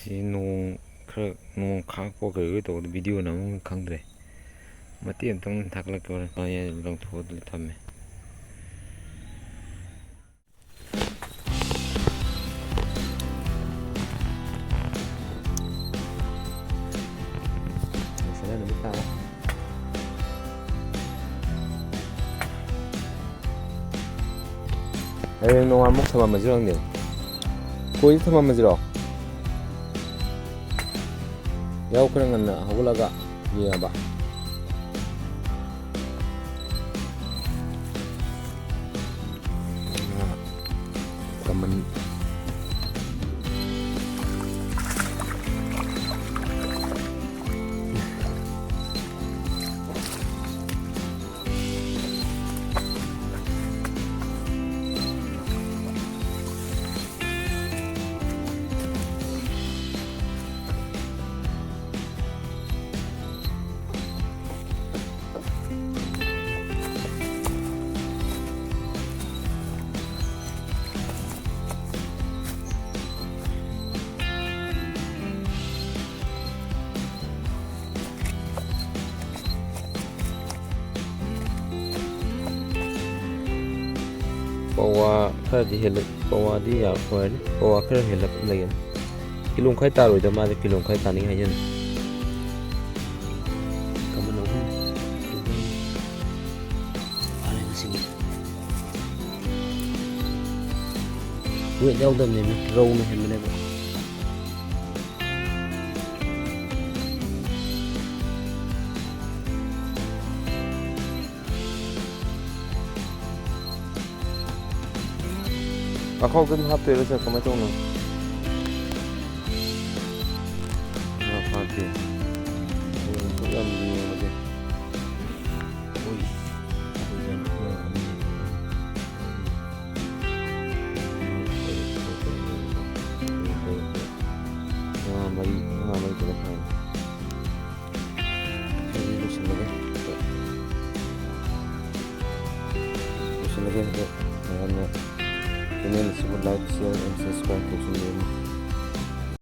ꯅꯣꯡ ꯈꯔ ꯅꯣꯡ ꯈꯥꯛꯄ ꯀꯔꯤ ꯇꯧꯕꯗ ꯚꯤꯗꯤꯑꯣꯅ ꯑꯃꯨꯛ ꯈꯪꯗ꯭ꯔꯦ ꯃꯇꯦꯛ ꯑꯃꯇꯪ ꯊꯥꯒꯠꯂꯛꯀꯦ ꯂꯪꯊꯣꯛꯑ ꯊꯝꯃꯦ ꯅꯨꯃꯤꯠ ꯇꯥꯔꯦ ꯍꯌꯦꯡ ꯅꯣꯡꯉꯥꯟꯃꯨꯛ ꯊꯝꯃꯝꯃꯁꯤꯔꯣ ꯈꯪꯗꯦ ꯈꯣꯏꯗꯤ ꯊꯝꯃꯝꯃꯁꯤꯔꯣ ꯌꯥꯎ ꯈꯔ ꯉꯟꯅ ꯍꯧꯒꯠꯂꯒ ꯌꯦꯡꯉꯕ ꯀꯃꯟ ꯄꯋꯥ ꯈꯔꯗꯤ ꯍꯦꯜꯂꯛ ꯄꯋꯥꯗꯤ ꯑꯣꯏꯔꯅꯤ ꯄꯋꯥ ꯈꯔ ꯍꯦꯜꯂꯛ ꯂꯩꯒꯅꯤ ꯀꯤꯂꯣ ꯃꯈꯥꯏ ꯇꯥꯔꯣꯏꯗ ꯃꯥꯗꯤ ꯀꯤꯂꯣ ꯃꯈꯥꯏ ꯇꯥꯅꯤꯡ ꯍꯥꯏꯖꯅꯤ ꯀꯃꯟ ꯑꯍꯨꯝ ꯋꯦꯠ ꯌꯥꯎꯗꯕꯅꯦꯕ ꯔꯧꯅ ꯍꯦꯟꯕꯅꯦꯕ ꯑꯈꯥꯎꯗ ꯑꯗꯨꯝ ꯍꯥꯞꯇꯣꯏꯔꯣ ꯁꯥꯔ ꯀꯃꯥꯏꯅ ꯇꯧꯅꯣ ꯉꯥ ꯐꯥꯗꯦ ꯌꯥꯝ ꯌꯦꯡꯉꯒꯦ ꯉꯥ ꯃꯔꯤ ꯈꯛꯇ ꯐꯥꯏ ꯂꯣꯏꯁꯤꯜꯂꯒꯦ ꯃꯌꯥꯝꯅ ꯆꯦꯅꯦꯜ ꯑꯁꯤꯕꯨ ꯂꯥꯏꯛ ꯁꯤꯌꯔ ꯑꯦꯟ ꯁꯕꯁꯀ꯭ꯔꯥꯏꯕ ꯇꯧꯁꯤꯟꯕꯤꯌꯨ